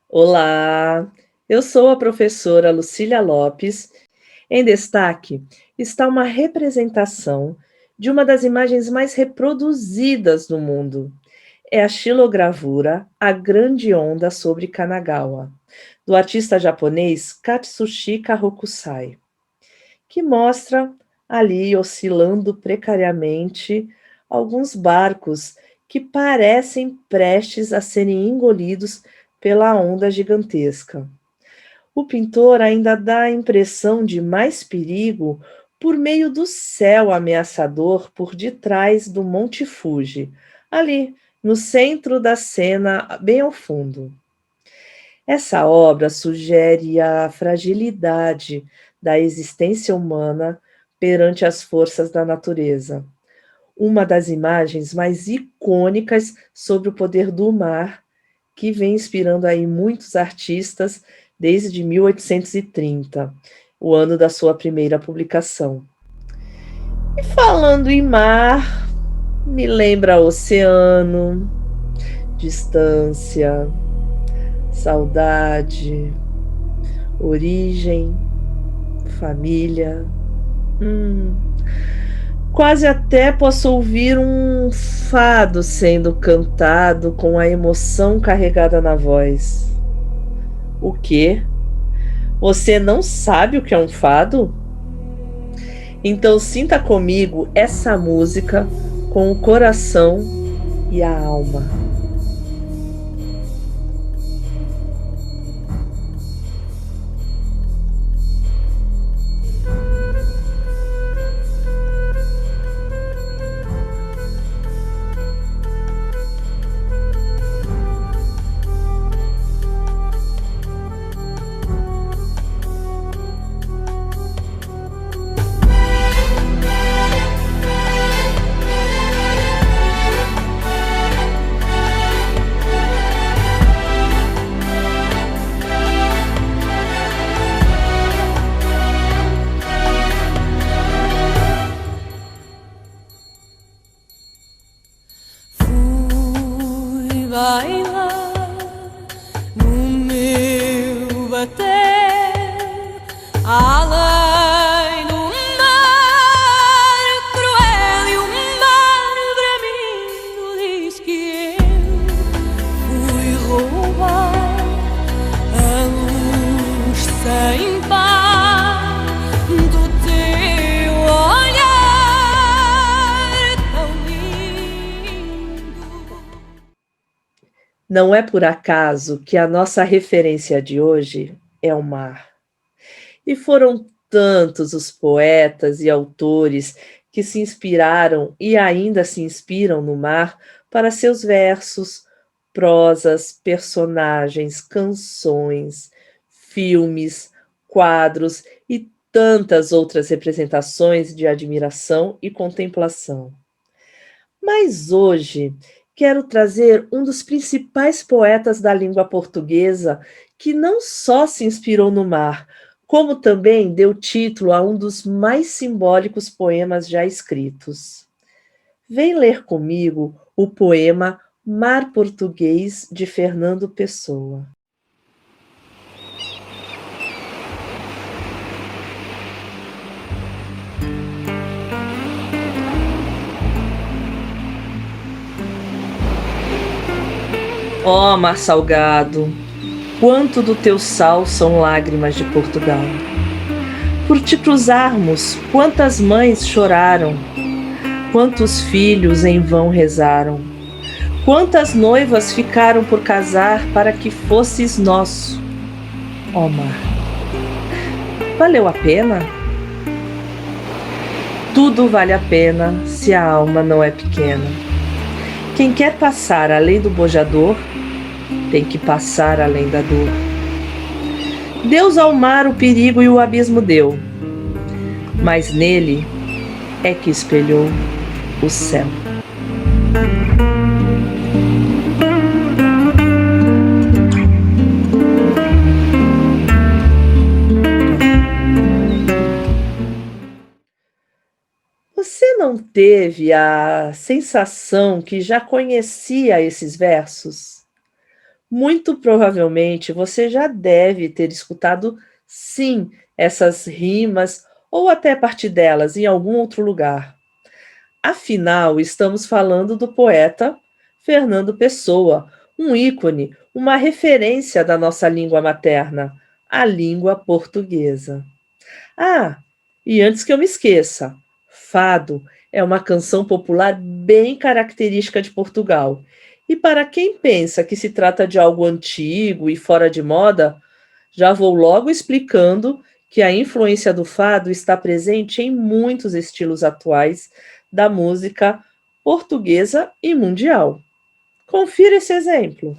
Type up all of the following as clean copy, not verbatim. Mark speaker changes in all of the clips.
Speaker 1: Olá, eu sou a professora Lucília Lopes. Em destaque está uma representação de uma das imagens mais reproduzidas no mundo. É a xilogravura A Grande Onda sobre Kanagawa, do artista japonês Katsushika Hokusai, que mostra ali oscilando precariamente alguns barcos que parecem prestes a serem engolidos pela onda gigantesca. O pintor ainda dá a impressão de mais perigo por meio do céu ameaçador por detrás do Monte Fuji, ali no centro da cena, bem ao fundo. Essa obra sugere a fragilidade da existência humana perante as forças da natureza. Uma das imagens mais icônicas sobre o poder do mar, que vem inspirando aí muitos artistas desde 1830, o ano da sua primeira publicação. E falando em mar, me lembra oceano, distância, saudade, origem, família. Quase até posso ouvir um fado sendo cantado com a emoção carregada na voz. O quê? Você não sabe o que é um fado? Então sinta comigo essa música com o coração e a alma.
Speaker 2: Fui bailar no meu bater, além do mar cruel, e o mar bramindo diz que eu fui roubar a luz sem par do teu olhar tão lindo.
Speaker 1: Não é por acaso que a nossa referência de hoje é o mar. E foram tantos os poetas e autores que se inspiraram e ainda se inspiram no mar para seus versos, prosas, personagens, canções, filmes, quadros e tantas outras representações de admiração e contemplação. Mas hoje quero trazer um dos principais poetas da língua portuguesa que não só se inspirou no mar, como também deu título a um dos mais simbólicos poemas já escritos. Vem ler comigo o poema Mar Português, de Fernando Pessoa. Ó mar salgado, quanto do teu sal são lágrimas de Portugal. Por te cruzarmos, quantas mães choraram, quantos filhos em vão rezaram, quantas noivas ficaram por casar para que fosses nosso, ó mar. Valeu a pena? Tudo vale a pena se a alma não é pequena. Quem quer passar além do bojador, tem que passar além da dor. Deus ao mar o perigo e o abismo deu, mas nele é que espelhou o céu. Você não teve a sensação que já conhecia esses versos? Muito provavelmente você já deve ter escutado, sim, essas rimas ou até parte delas em algum outro lugar. Afinal, estamos falando do poeta Fernando Pessoa, um ícone, uma referência da nossa língua materna, a língua portuguesa. Ah, e antes que eu me esqueça, fado é uma canção popular bem característica de Portugal. E para quem pensa que se trata de algo antigo e fora de moda, já vou logo explicando que a influência do fado está presente em muitos estilos atuais da música portuguesa e mundial. Confira esse exemplo.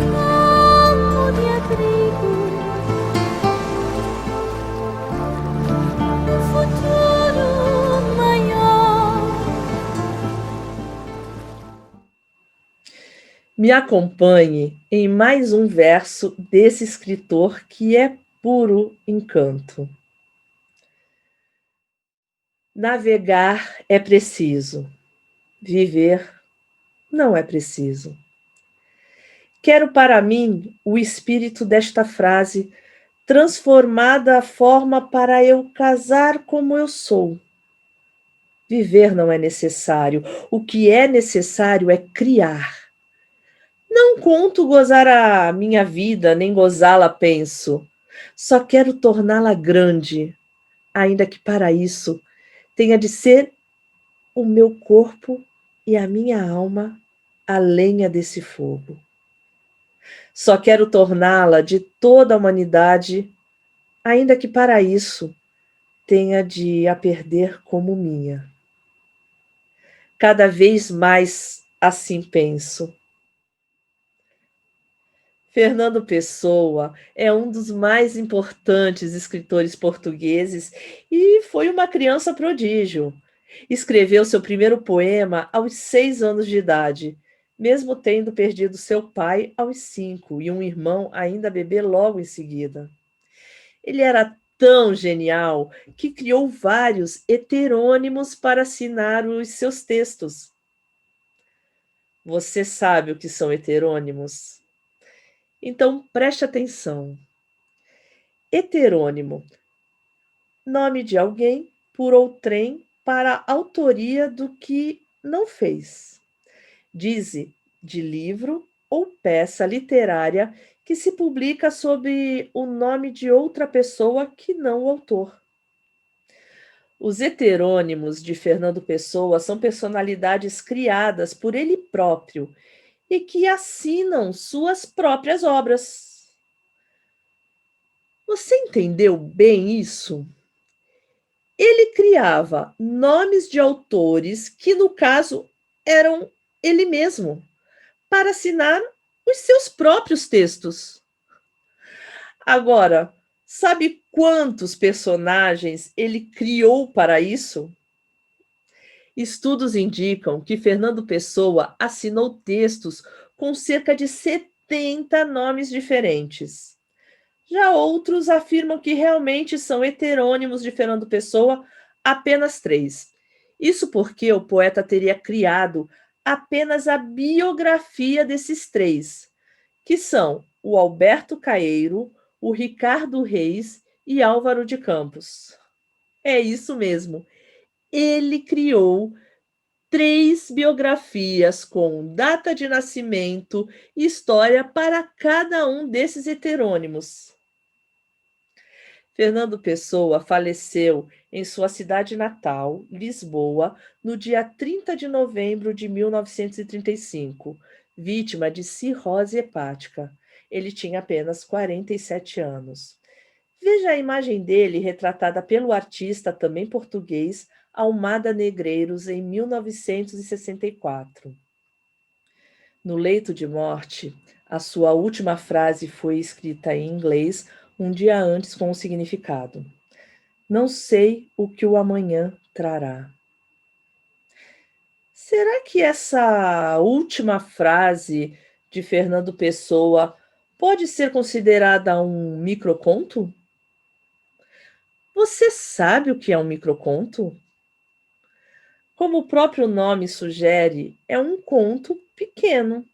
Speaker 2: Ramo de abrigo, um futuro maior.
Speaker 1: Me acompanhe em mais um verso desse escritor que é puro encanto. Navegar é preciso, viver não é preciso. Quero para mim o espírito desta frase transformada a forma para eu casar como eu sou. Viver não é necessário, o que é necessário é criar. Não conto gozar a minha vida, nem gozá-la penso. Só quero torná-la grande, ainda que para isso tenha de ser o meu corpo e a minha alma a lenha desse fogo. Só quero torná-la de toda a humanidade, ainda que para isso tenha de a perder como minha. Cada vez mais assim penso. Fernando Pessoa é um dos mais importantes escritores portugueses e foi uma criança prodígio. Escreveu seu primeiro poema aos 6 anos de idade, mesmo tendo perdido seu pai aos 5 e um irmão ainda bebê logo em seguida. Ele era tão genial que criou vários heterônimos para assinar os seus textos. Você sabe o que são heterônimos? Então preste atenção. Heterônimo: nome de alguém por outrem para autoria do que não fez. Dize de livro ou peça literária que se publica sob o nome de outra pessoa que não o autor. Os heterônimos de Fernando Pessoa são personalidades criadas por ele próprio e que assinam suas próprias obras. Você entendeu bem isso? Ele criava nomes de autores que, no caso, eram ele mesmo, para assinar os seus próprios textos. Agora, sabe quantos personagens ele criou para isso? Estudos indicam que Fernando Pessoa assinou textos com cerca de 70 nomes diferentes. Já outros afirmam que realmente são heterônimos de Fernando Pessoa apenas 3. Isso porque o poeta teria criado apenas a biografia desses 3, que são o Alberto Caeiro, o Ricardo Reis e Álvaro de Campos. É isso mesmo. Ele criou 3 biografias com data de nascimento e história para cada um desses heterônimos. Fernando Pessoa faleceu em sua cidade natal, Lisboa, no dia 30 de novembro de 1935, vítima de cirrose hepática. Ele tinha apenas 47 anos. Veja a imagem dele retratada pelo artista, também português, Almada Negreiros, em 1964. No leito de morte, a sua última frase foi escrita em inglês um dia antes com o significado: não sei o que o amanhã trará. Será que essa última frase de Fernando Pessoa pode ser considerada um microconto? Você sabe o que é um microconto? Como o próprio nome sugere, é um conto pequeno,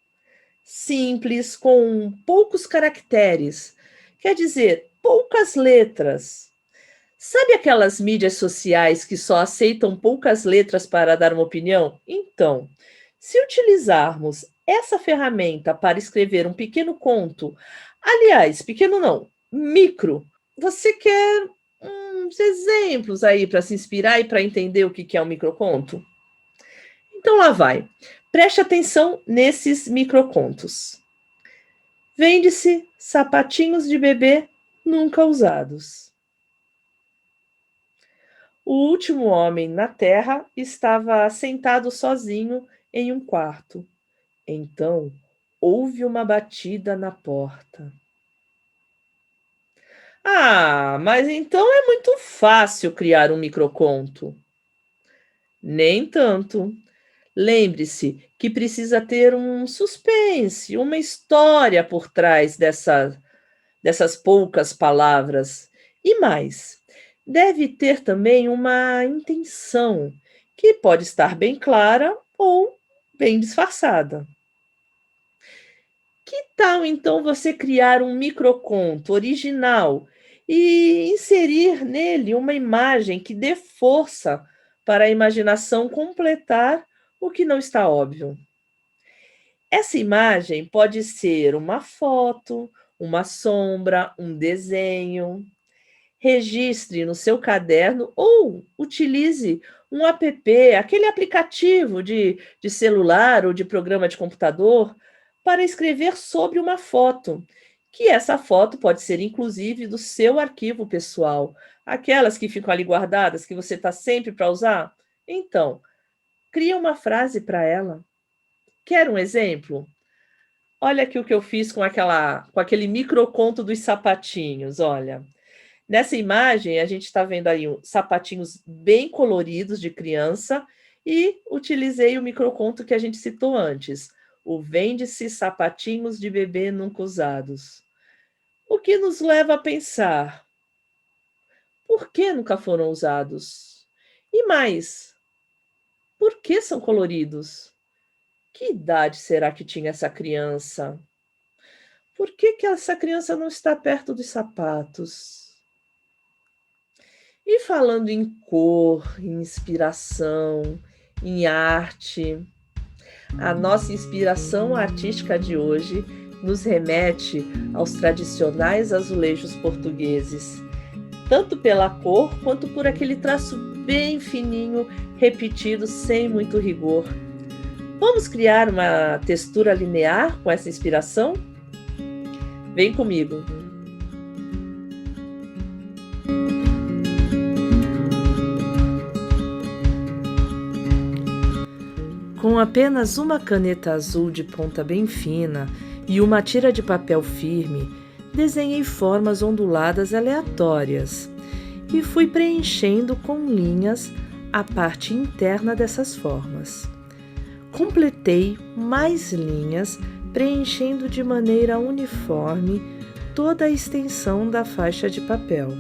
Speaker 1: simples, com poucos caracteres, quer dizer, poucas letras. Sabe aquelas mídias sociais que só aceitam poucas letras para dar uma opinião? Então, se utilizarmos essa ferramenta para escrever um pequeno conto, aliás, pequeno não, micro, você quer uns exemplos aí para se inspirar e para entender o que é um microconto? Então lá vai. Preste atenção nesses microcontos. Vende-se sapatinhos de bebê nunca usados. O último homem na Terra estava sentado sozinho em um quarto. Então, houve uma batida na porta. Ah, mas então é muito fácil criar um microconto. Nem tanto. Lembre-se que precisa ter um suspense, uma história por trás dessas poucas palavras. E mais, deve ter também uma intenção, que pode estar bem clara ou bem disfarçada. Que tal então você criar um microconto original e inserir nele uma imagem que dê força para a imaginação completar o que não está óbvio? Essa imagem pode ser uma foto, uma sombra, um desenho. Registre no seu caderno ou utilize um app, aquele aplicativo de celular ou de programa de computador, para escrever sobre uma foto, que essa foto pode ser inclusive do seu arquivo pessoal, aquelas que ficam ali guardadas, que você está sempre para usar. Então, cria uma frase para ela. Quer um exemplo? Olha aqui o que eu fiz com aquele microconto dos sapatinhos, olha. Nessa imagem, a gente está vendo aí sapatinhos bem coloridos de criança e utilizei o microconto que a gente citou antes, o Vende-se sapatinhos de bebê nunca usados. O que nos leva a pensar, por que nunca foram usados? E mais, por que são coloridos? Que idade será que tinha essa criança? Por que essa criança não está perto dos sapatos? E falando em cor, em inspiração, em arte, a nossa inspiração artística de hoje nos remete aos tradicionais azulejos portugueses, tanto pela cor quanto por aquele traço bem fininho, repetido sem muito rigor. Vamos criar uma textura linear com essa inspiração? Vem comigo! Com apenas uma caneta azul de ponta bem fina e uma tira de papel firme, desenhei formas onduladas aleatórias e fui preenchendo com linhas a parte interna dessas formas. Completei mais linhas, preenchendo de maneira uniforme toda a extensão da faixa de papel.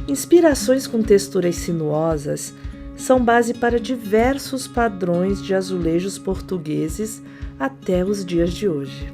Speaker 1: Inspirações com texturas sinuosas são base para diversos padrões de azulejos portugueses até os dias de hoje.